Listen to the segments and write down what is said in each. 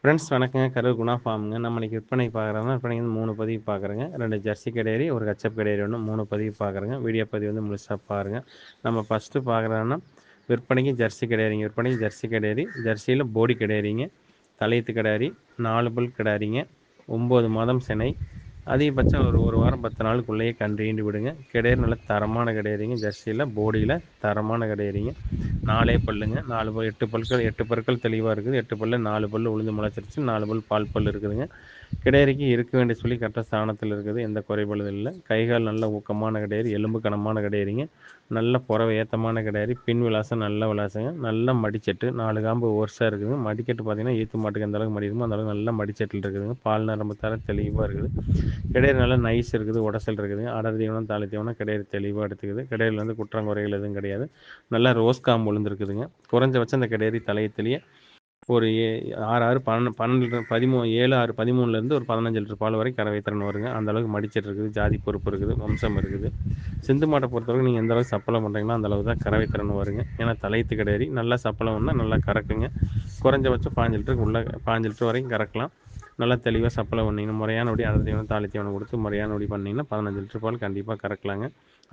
Friends வணக்கங்க. கரூர் குணா ஃபார்முங்க. நம்ம இன்னைக்கு விற்பனைக்கு பார்க்குறோம்னா, விற்பனைக்கு வந்து 3 பதிவு பார்க்குறோங்க. 2 ஜெர்சி கிடையாது, ஒரு கச்சப் கிடையாது ஒன்று 3 பதிவு பார்க்குறோங்க. வீடியோ பதிவு வந்து முழுசா பாருங்க. நம்ம ஃபஸ்ட்டு பார்க்குறோன்னா, விற்பனைக்கு ஜெர்சி கிடையாதுங்க. விற்பனைக்கு ஜெர்சி கிடையாது. ஜெர்சியில் போடி கிடையாதுங்க. தலையத்து கிடாரி, 4 பல் கிடாரிங்க, 9 மாதம் சினை. அதிகபட்சம் ஒரு வாரம் 10 நாளுக்குள்ளேயே கன்று ஈண்டு விடுங்க. கிடையாது நல்ல தரமான கிடையாதுங்க. ஜெர்சியில் போடியில் தரமான கிடையாதுங்க. 4 பல்லுங்க. 4 8 பற்கள் 8 பற்கள் தெளிவாக இருக்குது. 8 பல்லு 4 பல்லு உளுந்து முளைச்சிருச்சு. 4 பல் பால் பல் இருக்குதுங்க. கிடையறிக்கு இருக்க வேண்டிய சொல்லி கரெக்டாக ஸ்தானத்தில் இருக்குது. எந்த குறைபாடும் இல்லை. கைகால் நல்ல ஊக்கமான கிடையாது. எலும்பு கனமான கிடையாதுங்க. நல்ல புறவை ஏற்றமான கிடையாது. பின் விலாசம் நல்ல விலாசங்க. நல்ல மடிச்செட்டு 4 காம்பு ஒர்ஸாக இருக்குதுங்க. மடிக்கட்டு பார்த்தீங்கன்னா ஈத்து மாட்டுக்கு எந்த அளவுக்கு மடிக்குமோ அந்த அளவுக்கு நல்ல மடிச்செட்டில் இருக்குதுங்க. பால் நரம்பு தர தெளிவாக இருக்குது. கிடையாது நல்லா நைஸ் இருக்குது. உடசல் இருக்குதுங்க. அடர் தீவனம் தாலி தீவனம் கிடையாது தெளிவாக எடுத்துக்குது. கிடையாது வந்து குற்றம் குறைகள் எதுவும் கிடையாது. நல்லா ரோஸ் காம்பு விழுந்துருக்குதுங்க. குறைஞ்சபட்சம் அந்த கிடையாது தலையத்திலேயே ஒரு 6 6 12 13 7 6 13லேருந்து ஒரு 15 லிட்டர் பால் வரை கறவை திறன் வருங்க. அந்த அளவுக்கு மடிச்சிட்டு இருக்குது. ஜாதி பொறுப்பு இருக்குது. வம்சம் இருக்குது. சிந்து மாட்டை பொறுத்தவரைக்கும் நீங்கள் எந்த அளவுக்கு சப்பளம் பண்ணுறீங்களோ அந்த அளவுக்கு தான் கறவை திறன் வருங்க. ஏன்னா தலையத்து கிடையாது நல்லா சப்பளம் வந்தால் நல்லா கறக்குங்க. குறைஞ்சபட்சம் 15 லிட்டருக்கு உள்ள 15 லிட்டர் வரைக்கும் கறக்கலாம். நல்லா தெளிவாக சப்பளம் பண்ணிங்கன்னா முறையானபடி அடர் தீவனம் தாலி தீவனம் கொடுத்து முறையானபடி பண்ணிங்கன்னா 15 லிட்டர் பால் கண்டிப்பாக கறக்கலாங்க.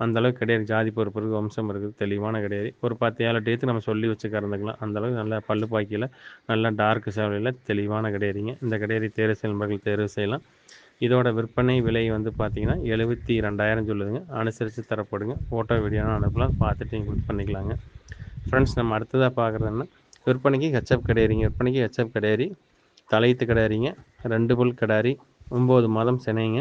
அந்தளவுக்கு கிடையாது. ஜாதி பொறுப்பு இருக்குது. வம்சம் இருக்குது. தெளிவான கிடையாது. ஒரு 10 7 டேத்து நம்ம சொல்லி வச்சு கறந்துக்கலாம். அந்தளவுக்கு நல்லா பல்லு பாக்கியில் நல்லா டார்க் சேவலையில் தெளிவான கிடையாதுங்க. இந்த கிடையாது தேர்வு செயல்முறைகள் தேர்வு செய்யலாம். இதோட விற்பனை விலை வந்து பார்த்தீங்கன்னா 72,000 சொல்லுதுங்க. அனுசரித்து தரப்படுங்க. ஃபோட்டோ வீடியோலாம் அனுப்பலாம். பார்த்துட்டு நீங்கள் புக் பண்ணிக்கலாங்க. ஃப்ரெண்ட்ஸ் நம்ம அடுத்ததாக பார்க்குறதுன்னா விற்பனைக்கு ஹெச்எப் கிடையாதுங்க. விற்பனைக்கு ஹெச்எப் கிடையாது. தலையத்து கிடாரிங்க. 2 பல் கிடாரி. 9 மாதம் சினைங்க.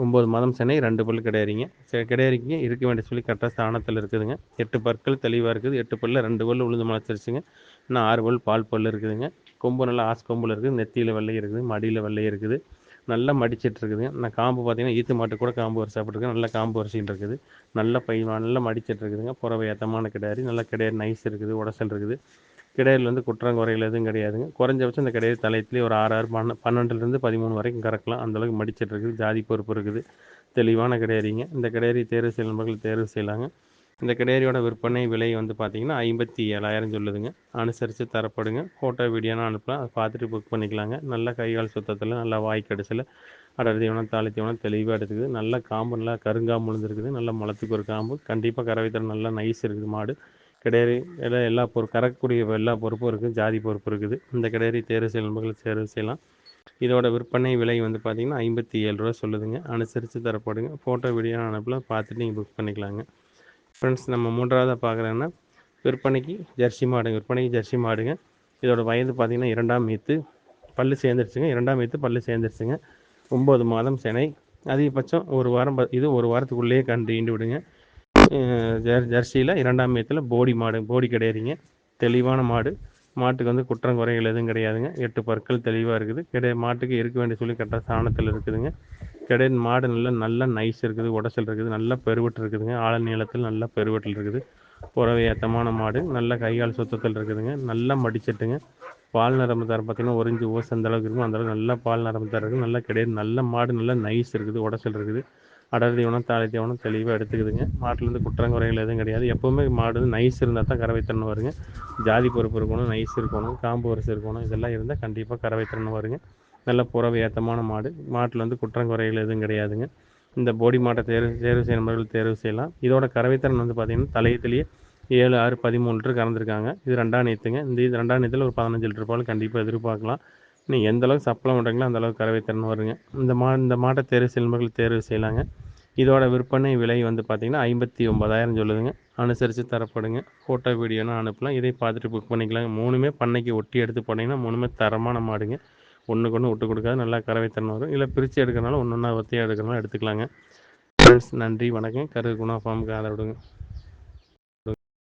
9 மாதம் சினை 2 பல் கிடாரிங்க. கிடாரிக்கு இருக்க வேண்டிய சொல்லி கரெக்டாக ஸ்தானத்தில் இருக்குதுங்க. 8 பற்கள் தெளிவாக இருக்குது. 8 பல்லில் 2 பல் உளுந்து முளைச்சிருச்சுங்க. இன்னும் 6 பல் பால் பல் இருக்குதுங்க. கொம்பு நல்லா ஆஸ் கொம்பில் இருக்குது. நெத்தியில் வெள்ளை இருக்குது. மடியில் வெள்ளை இருக்குது. நல்லா மடிச்சிட்டு இருக்குதுங்க. நான் காம்பு பார்த்தீங்கன்னா ஈத்து மாட்டு கூட காம்பு வரிசை சாப்பிட்ருக்கேன். நல்ல காம்பு வரிசையில் இருக்குது. நல்ல நல்லா மடிச்சிட்டு இருக்குதுங்க. புறவை ஏத்தமான கிடாரி. நல்ல கிடாரி நைஸ் இருக்குது. உடசல் இருக்குது. கிடையில் வந்து குற்றம் குறைகள் எதுவும் கிடையாதுங்க. குறைஞ்சபட்சம் இந்த கிடையாது தலையத்துலேயே ஒரு 6 6 12லேருந்து 13 வரைக்கும் கறக்கலாம். அந்தளவுக்கு மடிச்சிட்டு இருக்குது. ஜாதி பொறுப்பு இருக்குது. தெளிவான கிடையாதுங்க. இந்த கிடையாது தேர்வு செய்யும் நண்பர்கள் தேர்வு செய்யலாங்க. இந்த கிடையாரியோட விற்பனை விலை வந்து பார்த்தீங்கன்னா 57,000 சொல்லுதுங்க. அனுசரித்து தரப்படுங்க. ஃபோட்டோ வீடியோலாம் அனுப்பலாம். அதை பார்த்துட்டு புக் பண்ணிக்கலாங்க. நல்ல கைகால் சுத்தத்தில் நல்லா வாய் கடிசில் அடர் தீவனம் தாலி தீவனம் தெளிவாக எடுத்துக்குது. நல்ல காம்பு நல்லா கருங்காம்பு விழுந்துருக்குது. நல்லா முளத்துக்கு ஒரு காம்பு கண்டிப்பாக கறவை தரம் நல்லா நைஸ் இருக்குது மாடு. கிடையாது எல்லா கறக்கக்கூடிய எல்லா பொறுப்பும் இருக்குது. ஜாதி பொறுப்பு இருக்குது. இந்த கிடையாது தேர்வு செய்யும் நண்பர்கள் தேர்வு செய்யலாம். இதோட விற்பனை விலை வந்து பார்த்தீங்கன்னா 57 ரூபா சொல்லுதுங்க. அனுசரித்து தரப்படுங்க. ஃபோட்டோ வீடியோ அனுப்பலாம். பார்த்துட்டு நீங்கள் புக் பண்ணிக்கலாங்க. ஃப்ரெண்ட்ஸ் நம்ம மூன்றாவதாக பார்க்குறோன்னா விற்பனைக்கு ஜெர்சி மாடுங்க. விற்பனைக்கு ஜெர்சி மாடுங்க. இதோட வயது பார்த்தீங்கன்னா 2ஆம் ஈத்து பல்லு சேர்ந்துருச்சுங்க. 2ஆம் ஈத்து பல்லு சேர்ந்துருச்சுங்க. 9 மாதம் சினை. அதிகபட்சம் ஒரு வாரம் இது ஒரு வாரத்துக்குள்ளேயே கன்று ஈண்டு விடுங்க. ஜெர்சியில் 2ஆம் ஈத்தில் போடி மாடு. போடி கிடையாதுங்க. தெளிவான மாடு. மாட்டுக்கு வந்து குற்றம் குறைகள் எதுவும் கிடையாதுங்க. 8 பற்கள் தெளிவாக இருக்குது. மாட்டுக்கு இருக்க வேண்டிய சொல்லி கரெக்டாக ஸ்தானத்தில் இருக்குதுங்க. மாடு நல்ல நைஸ் இருக்குது. உடசல் இருக்குது. நல்ல பெருவெட்டு இருக்குதுங்க. ஆழ நீளத்தில் நல்ல பெருவெட்டில் இருக்குது. புறவை ஏத்தமான மாடு. நல்ல கைகால் சுத்தத்தில் இருக்குதுங்க. நல்ல மடிச்சட்டுங்க. பால் நரம்பு தர பார்த்தீங்கன்னா ஒரு இன்ச்சு ஓஸ் அந்த அளவுக்கு இருக்கும். அந்தளவுக்கு நல்ல பால் நரம்பு தர இருக்குது. நல்ல கிடையாது நல்ல மாடு நல்ல நைஸ் இருக்குது. உடசல் இருக்குது. அடர் தீவனம் தாலி தீவனம் தெளிவாக எடுத்துக்குதுங்க. மாட்டிலேருந்து குற்றம் குறைகள் எதுவும் கிடையாது. எப்போவுமே மாடு வந்து நைஸ் இருந்தால் தான் கறவை திறன் வருங்க. ஜாதி பொறுப்பு இருக்கணும். நைஸ் இருக்கணும். காம்பு வரிசை இருக்கணும். இதெல்லாம் இருந்தால் கண்டிப்பாக கறவை திறன் வருங்க. நல்ல புறவை ஏற்றமான மாடு. மாட்டில் வந்து குற்றம் குறைகள் எதுவும் கிடையாதுங்க. இந்த போடி மாட்டை தேர்வு செய்யும் நண்பர்கள் தேர்வு செய்யலாம். இதோட கறவைத்திறன் வந்து பார்த்தீங்கன்னா தலையத்திலேயே 7 6 13 லிட்டர் கறந்துருக்காங்க. இது 2ஆம் நீத்துங்க. இது 2ஆம் நீத்தில் ஒரு 15 லிட்டர் பால் கண்டிப்பாக எதிர்பார்க்கலாம். நீங்கள் எந்த அளவுக்கு சப்பளம் பண்ணுறீங்களோ அந்த அளவுக்கு கறவைத்திறன் வருங்க. இந்த மாட்டை தேர்வு செய்யும் நண்பர்கள் தேர்வு செய்யலாங்க. இதோட விற்பனை விலை வந்து பார்த்தீங்கன்னா 59,000 சொல்லுதுங்க. அனுசரித்து தரப்படுங்க. ஃபோட்டோ வீடியோலாம் அனுப்பலாம். இதை பார்த்துட்டு புக் பண்ணிக்கலாங்க. 3மே பண்ணைக்கு ஒட்டி எடுத்து போனீங்கன்னா 3மே தரமான மாடுங்க. ஒன்றுக்கு ஒன்று விட்டு கொடுக்காது. நல்லா கறவைத்திறன் வரும். இல்லை பிரித்து எடுக்கிறனால ஒன்று ஒன்றா ஒத்தையாக எடுக்கிறனால எடுத்துக்கலாங்க. ஃப்ரெண்ட்ஸ் நன்றி வணக்கம். கரூர் குணா ஃபார்முக்கு ஆதரவு கொடுங்க.